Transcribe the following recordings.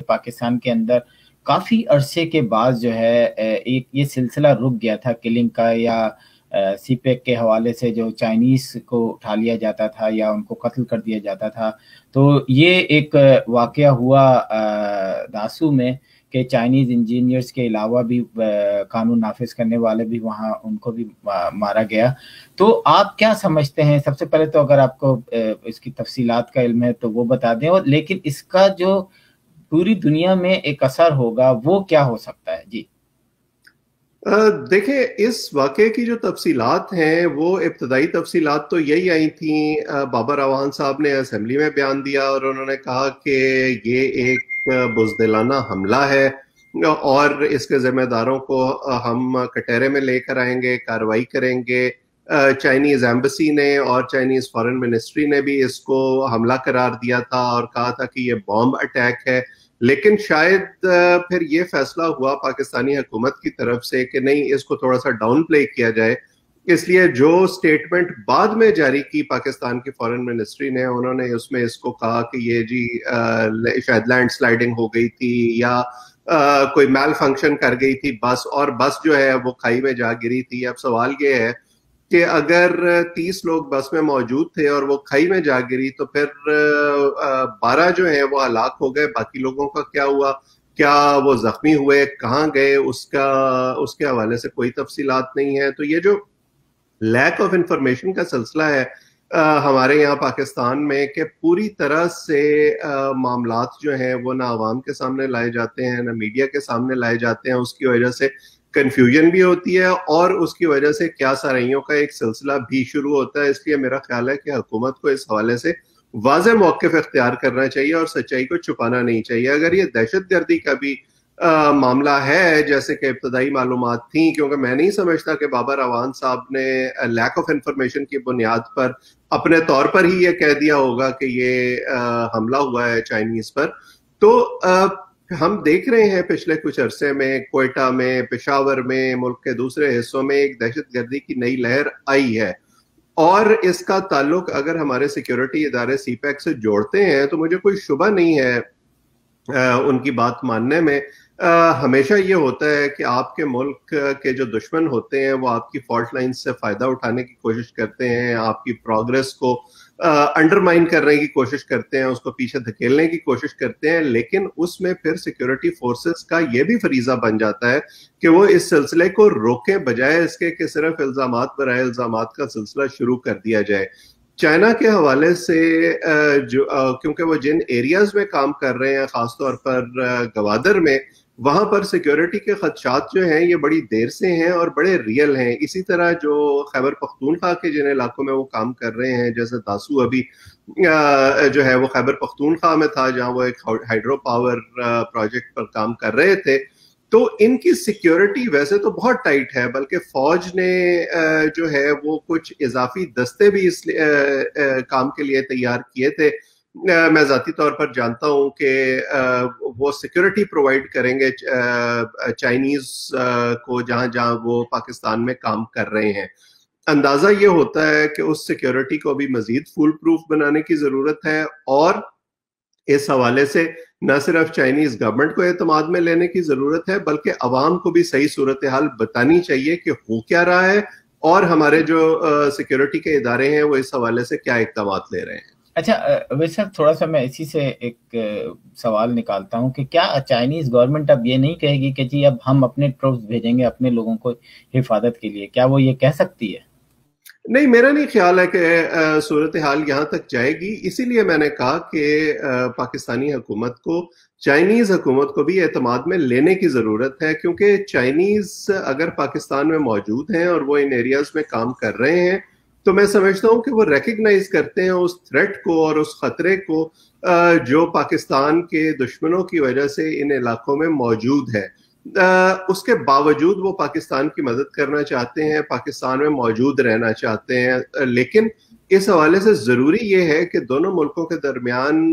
پاکستان کے اندر کافی عرصے کے بعد جو ہے ایک یہ سلسلہ رک گیا تھا کلنگ کا، یا سی پیک کے حوالے سے جو چائنیز کو اٹھا لیا جاتا تھا یا ان کو قتل کر دیا جاتا تھا. تو یہ ایک واقعہ ہوا داسو میں کہ چائنیز انجینئرز کے علاوہ بھی قانون نافذ کرنے والے بھی وہاں ان کو بھی مارا گیا. تو آپ کیا سمجھتے ہیں؟ سب سے پہلے تو اگر آپ کو اس کی تفصیلات کا علم ہے تو وہ بتا دیں، اور لیکن اس کا جو پوری دنیا میں ایک اثر ہوگا وہ کیا ہو سکتا ہے؟ جی دیکھیں، اس واقعے کی جو تفصیلات ہیں وہ ابتدائی تفصیلات تو یہی آئی تھیں. بابر اعوان صاحب نے اسمبلی میں بیان دیا اور انہوں نے کہا کہ یہ ایک بزدلانہ حملہ ہے اور اس کے ذمہ داروں کو ہم کٹہرے میں لے کر آئیں گے، کارروائی کریں گے. چائنیز ایمبیسی نے اور چائنیز فارن منسٹری نے بھی اس کو حملہ قرار دیا تھا اور کہا تھا کہ یہ بام اٹیک ہے. لیکن شاید پھر یہ فیصلہ ہوا پاکستانی حکومت کی طرف سے کہ نہیں، اس کو تھوڑا سا ڈاؤن پلے کیا جائے. اس لیے جو سٹیٹمنٹ بعد میں جاری کی پاکستان کی فارن منسٹری نے، انہوں نے اس میں اس کو کہا کہ یہ جی شاید لینڈ سلائڈنگ ہو گئی تھی یا کوئی میل فنکشن کر گئی تھی بس، اور بس جو ہے وہ کھائی میں جا گری تھی. اب سوال یہ ہے کہ اگر 30 لوگ بس میں موجود تھے اور وہ کھائی میں جا گری تو پھر 12 جو ہیں وہ ہلاک ہو گئے، باقی لوگوں کا کیا ہوا؟ کیا وہ زخمی ہوئے؟ کہاں گئے؟ اس کے حوالے سے کوئی تفصیلات نہیں ہے. تو یہ جو لیک آف انفارمیشن کا سلسلہ ہے ہمارے یہاں پاکستان میں، کہ پوری طرح سے معاملات جو ہیں وہ نہ عوام کے سامنے لائے جاتے ہیں نہ میڈیا کے سامنے لائے جاتے ہیں، اس کی وجہ سے کنفیوژن بھی ہوتی ہے اور اس کی وجہ سے کیا سارائیوں کا ایک سلسلہ بھی شروع ہوتا ہے. اس لیے میرا خیال ہے کہ حکومت کو اس حوالے سے واضح موقف اختیار کرنا چاہیے اور سچائی کو چھپانا نہیں چاہیے. اگر یہ دہشت گردی کا بھی معاملہ ہے جیسے کہ ابتدائی معلومات تھیں، کیونکہ میں نہیں سمجھتا کہ بابر اعوان صاحب نے لیک آف انفارمیشن کی بنیاد پر اپنے طور پر ہی یہ کہہ دیا ہوگا کہ یہ حملہ ہوا ہے چائنیز پر. تو ہم دیکھ رہے ہیں پچھلے کچھ عرصے میں کوئٹہ میں، پشاور میں، ملک کے دوسرے حصوں میں ایک دہشت گردی کی نئی لہر آئی ہے، اور اس کا تعلق اگر ہمارے سیکیورٹی ادارے سی پیک سے جوڑتے ہیں تو مجھے کوئی شبہ نہیں ہے ان کی بات ماننے میں. ہمیشہ یہ ہوتا ہے کہ آپ کے ملک کے جو دشمن ہوتے ہیں وہ آپ کی فالٹ لائن سے فائدہ اٹھانے کی کوشش کرتے ہیں، آپ کی پروگرس کو انڈرمائن کرنے کی کوشش کرتے ہیں، اس کو پیچھے دھکیلنے کی کوشش کرتے ہیں. لیکن اس میں پھر سیکیورٹی فورسز کا یہ بھی فریضہ بن جاتا ہے کہ وہ اس سلسلے کو روکیں، بجائے اس کے کہ صرف الزامات برائے الزامات کا سلسلہ شروع کر دیا جائے. چائنا کے حوالے سے کیونکہ وہ جن ایریاز میں کام کر رہے ہیں، خاص طور پر گوادر میں، وہاں پر سیکیورٹی کے خدشات جو ہیں یہ بڑی دیر سے ہیں اور بڑے ریئل ہیں. اسی طرح جو خیبر پختونخوا کے جن علاقوں میں وہ کام کر رہے ہیں، جیسے داسو ابھی جو ہے وہ خیبر پختونخوا میں تھا جہاں وہ ایک ہائیڈرو پاور پروجیکٹ پر کام کر رہے تھے. تو ان کی سیکیورٹی ویسے تو بہت ٹائٹ ہے، بلکہ فوج نے جو ہے وہ کچھ اضافی دستے بھی اس کام کے لیے تیار کیے تھے. میں ذاتی طور پر جانتا ہوں کہ وہ سیکیورٹی پرووائڈ کریں گے چائنیز کو جہاں جہاں وہ پاکستان میں کام کر رہے ہیں. اندازہ یہ ہوتا ہے کہ اس سیکیورٹی کو بھی مزید فول پروف بنانے کی ضرورت ہے، اور اس حوالے سے نہ صرف چائنیز گورنمنٹ کو اعتماد میں لینے کی ضرورت ہے بلکہ عوام کو بھی صحیح صورتحال بتانی چاہیے کہ ہو کیا رہا ہے اور ہمارے جو سیکیورٹی کے ادارے ہیں وہ اس حوالے سے کیا اقدامات لے رہے ہیں. اچھا ویسے تھوڑا سا میں اسی سے ایک سوال نکالتا ہوں کہ کیا چائنیز گورنمنٹ اب یہ نہیں کہے گی کہ جی اب ہم اپنے ٹروپس بھیجیں گے اپنے لوگوں کو حفاظت کے لیے؟ کیا وہ یہ کہہ سکتی ہے؟ نہیں، میرا نہیں خیال ہے کہ صورتحال یہاں تک جائے گی. اسی لیے میں نے کہا کہ پاکستانی حکومت کو چائنیز حکومت کو بھی اعتماد میں لینے کی ضرورت ہے، کیونکہ چائنیز اگر پاکستان میں موجود ہیں اور وہ ان ایریاز میں کام کر رہے ہیں تو میں سمجھتا ہوں کہ وہ ریکگنائز کرتے ہیں اس تھریٹ کو اور اس خطرے کو جو پاکستان کے دشمنوں کی وجہ سے ان علاقوں میں موجود ہے. اس کے باوجود وہ پاکستان کی مدد کرنا چاہتے ہیں، پاکستان میں موجود رہنا چاہتے ہیں. لیکن اس حوالے سے ضروری یہ ہے کہ دونوں ملکوں کے درمیان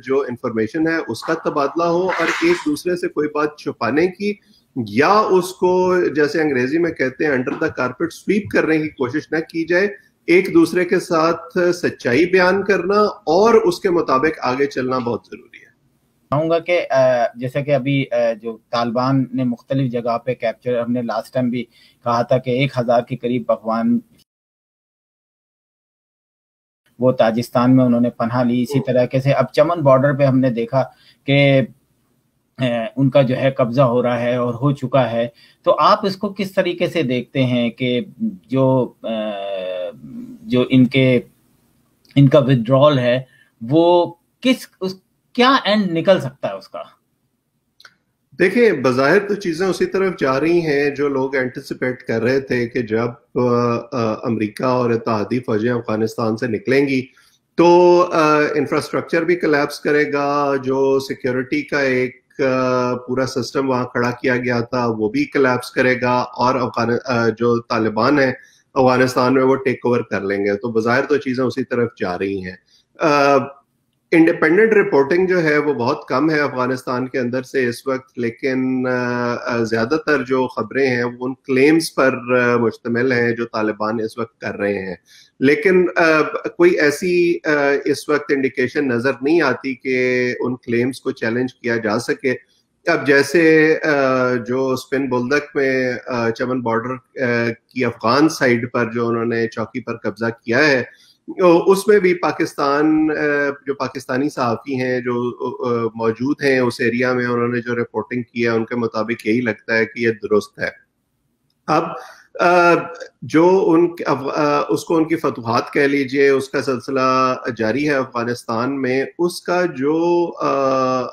جو انفارمیشن ہے اس کا تبادلہ ہو اور ایک دوسرے سے کوئی بات چھپانے کی یا اس کو جیسے انگریزی میں کہتے ہیں انڈر دا کارپیٹ سویپ کرنے کی کوشش نہ کی جائے. ایک دوسرے کے ساتھ سچائی بیان کرنا اور اس کے مطابق آگے چلنا بہت ضروری ہے. چاہوں گا کہ جیسے کہ ابھی جو طالبان نے مختلف جگہ پہ کیپچر، ہم نے لاسٹ ٹائم بھی کہا تھا کہ 1000 کے قریب افغان وہ تاجستان میں انہوں نے پناہ لی. اسی طریقے سے اب چمن بارڈر پہ ہم نے دیکھا کہ ان کا جو ہے قبضہ ہو رہا ہے اور ہو چکا ہے. تو آپ اس کو کس طریقے سے دیکھتے ہیں کہ جو ان کا ودرول ہے وہ کیا اینڈ نکل سکتا ہے اس کا؟ دیکھیں، بظاہر تو چیزیں اسی طرف جا رہی ہیں جو لوگ اینٹیسپیٹ کر رہے تھے کہ جب امریکہ اور اتحادی فوجیں افغانستان سے نکلیں گی تو انفراسٹرکچر بھی کلیپس کرے گا، جو سیکیورٹی کا ایک پورا سسٹم وہاں کھڑا کیا گیا تھا وہ بھی کلیپس کرے گا، اور جو طالبان ہیں افغانستان میں وہ ٹیک اوور کر لیں گے. تو بظاہر تو چیزیں اسی طرف جا رہی ہیں. انڈیپینڈنٹ رپورٹنگ جو ہے وہ بہت کم ہے افغانستان کے اندر سے اس وقت، لیکن زیادہ تر جو خبریں ہیں وہ ان کلیمز پر مشتمل ہیں جو طالبان اس وقت کر رہے ہیں. لیکن کوئی ایسی اس وقت انڈیکیشن نظر نہیں آتی کہ ان کلیمز کو چیلنج کیا جا سکے. اب جیسے جو اسپن بولدک میں چمن بارڈر کی افغان سائڈ پر جو انہوں نے چوکی پر قبضہ کیا ہے، اس میں بھی جو پاکستانی صحافی ہیں جو موجود ہیں اس ایریا میں، انہوں نے جو رپورٹنگ کی ہے ان کے مطابق یہی لگتا ہے کہ یہ درست ہے. اب جو اس کو ان کی فتوحات کہہ لیجئے، اس کا سلسلہ جاری ہے افغانستان میں، اس کا جو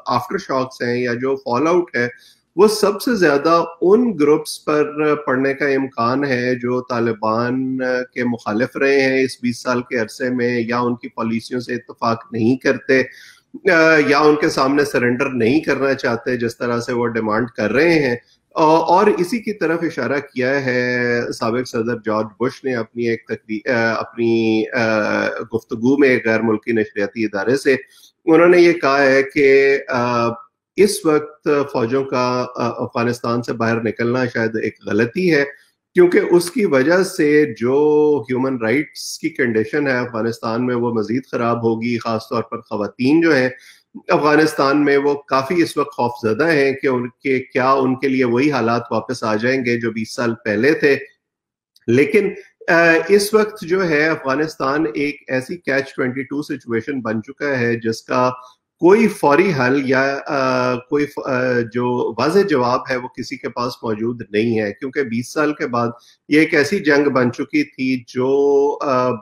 آفٹر شاکس ہیں یا جو فال آؤٹ ہے وہ سب سے زیادہ ان گروپس پر پڑنے کا امکان ہے جو طالبان کے مخالف رہے ہیں اس 20 سال کے عرصے میں، یا ان کی پالیسیوں سے اتفاق نہیں کرتے، یا ان کے سامنے سرنڈر نہیں کرنا چاہتے جس طرح سے وہ ڈیمانڈ کر رہے ہیں. اور اسی کی طرف اشارہ کیا ہے سابق صدر جارج بش نے اپنی گفتگو میں غیر ملکی نشریاتی ادارے سے. انہوں نے یہ کہا ہے کہ اس وقت فوجوں کا افغانستان سے باہر نکلنا شاید ایک غلطی ہے، کیونکہ اس کی وجہ سے جو ہیومن رائٹس کی کنڈیشن ہے افغانستان میں وہ مزید خراب ہوگی. خاص طور پر خواتین جو ہیں افغانستان میں وہ کافی اس وقت خوف زدہ ہیں کہ کیا ان کے لیے وہی حالات واپس آ جائیں گے جو 20 سال پہلے تھے. لیکن اس وقت جو ہے افغانستان ایک ایسی کیچ 22 سچویشن بن چکا ہے جس کا کوئی فوری حل یا کوئی جو واضح جواب ہے وہ کسی کے پاس موجود نہیں ہے، کیونکہ 20 سال کے بعد یہ ایک ایسی جنگ بن چکی تھی جو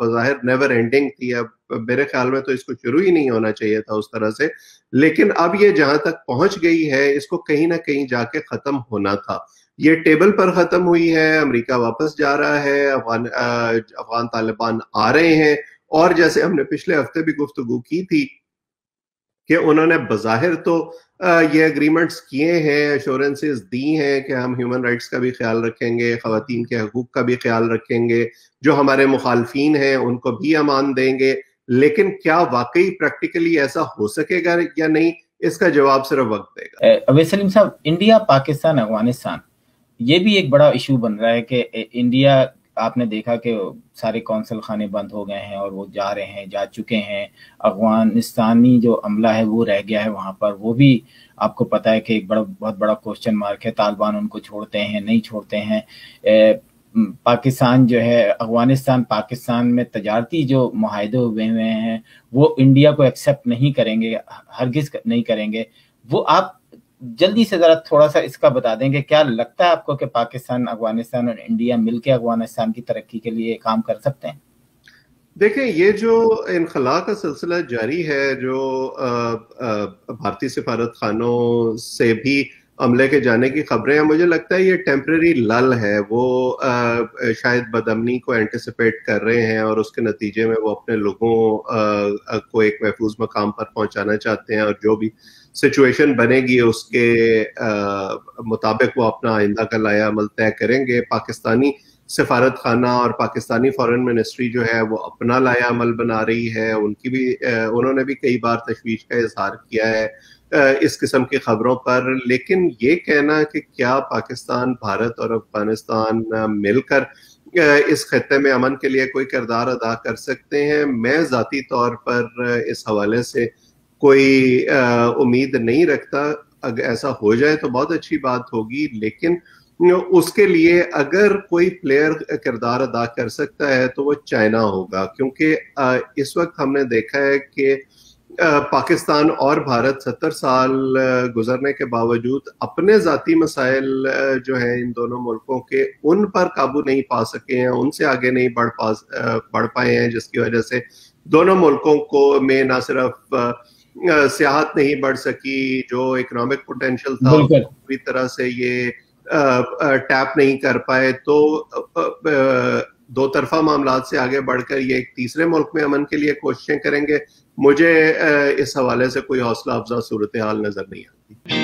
بظاہر نیور اینڈنگ تھی. اب میرے خیال میں تو اس کو شروع ہی نہیں ہونا چاہیے تھا اس طرح سے، لیکن اب یہ جہاں تک پہنچ گئی ہے اس کو کہیں نہ کہیں جا کے ختم ہونا تھا. یہ ٹیبل پر ختم ہوئی ہے، امریکہ واپس جا رہا ہے، افغان طالبان آ رہے ہیں، اور جیسے ہم نے پچھلے ہفتے بھی گفتگو کی تھی کہ انہوں نے بظاہر تو یہ اگریمنٹس کیے ہیں، ایشورنسز دی ہیں کہ ہم ہیومن رائٹس کا بھی خیال رکھیں گے، خواتین کے حقوق کا بھی خیال رکھیں گے، جو ہمارے مخالفین ہیں ان کو بھی امان دیں گے. لیکن کیا واقعی پریکٹیکلی ایسا ہو سکے گا یا نہیں، اس کا جواب صرف وقت دے گا. اویس سلیم صاحب، انڈیا، پاکستان، افغانستان، یہ بھی ایک بڑا ایشو بن رہا ہے کہ انڈیا، آپ نے دیکھا کہ سارے قونصل خانے بند ہو گئے ہیں اور وہ جا رہے ہیں، جا چکے ہیں. افغانستانی جو عملہ ہے وہ رہ گیا ہے وہاں پر، وہ بھی آپ کو پتہ ہے کہ ایک بہت بڑا کوسچن مارک ہے. طالبان ان کو چھوڑتے ہیں نہیں چھوڑتے ہیں. پاکستان جو ہے، افغانستان پاکستان میں تجارتی جو معاہدے ہوئے ہیں وہ انڈیا کو ایکسیپٹ نہیں کریں گے، ہرگز نہیں کریں گے. وہ آپ جلدی سے ذرا تھوڑا سا اس کا بتا دیں کہ کیا لگتا ہے آپ کو کہ پاکستان، افغانستان اور انڈیا مل کے افغانستان کی ترقی کے لیے کام کر سکتے ہیں؟ دیکھیں، یہ جو انخلاء کا سلسلہ جاری ہے، جو بھارتی سفارت خانوں سے بھی عملے کے جانے کی خبریں ہیں، مجھے لگتا ہے یہ ٹیمپریری لل ہے. وہ شاید بدامنی کو اینٹیسپیٹ کر رہے ہیں اور اس کے نتیجے میں وہ اپنے لوگوں کو ایک محفوظ مقام پر پہنچانا چاہتے ہیں، اور جو بھی سچویشن بنے گی اس کے مطابق وہ اپنا آئندہ کا لائحہ عمل طے کریں گے. پاکستانی سفارت خانہ اور پاکستانی فارن منسٹری جو ہے وہ اپنا لائحہ عمل بنا رہی ہے. انہوں نے بھی کئی بار تشویش کا اظہار کیا ہے اس قسم کی خبروں پر. لیکن یہ کہنا کہ کیا پاکستان، بھارت اور افغانستان مل کر اس خطے میں امن کے لیے کوئی کردار ادا کر سکتے ہیں، میں ذاتی طور پر اس حوالے سے کوئی امید نہیں رکھتا. اگر ایسا ہو جائے تو بہت اچھی بات ہوگی, لیکن اس کے لیے اگر کوئی پلیئر کردار ادا کر سکتا ہے تو وہ چائنا ہوگا, کیونکہ اس وقت ہم نے دیکھا ہے کہ پاکستان اور بھارت 70 سال گزرنے کے باوجود اپنے ذاتی مسائل جو ہیں ان دونوں ملکوں کے, ان پر قابو نہیں پا سکے ہیں, ان سے آگے نہیں بڑھ پائے ہیں, جس کی وجہ سے دونوں ملکوں کو میں نہ صرف سیاحت نہیں بڑھ سکی, جو اکنامک پوٹینشیل تھا پوری طرح سے یہ ٹیپ نہیں کر پائے. تو دو طرفہ معاملات سے آگے بڑھ کر یہ ایک تیسرے ملک میں امن کے لیے کوششیں کریں گے. مجھے اس حوالے سے کوئی حوصلہ افزا صورتحال نظر نہیں آتی.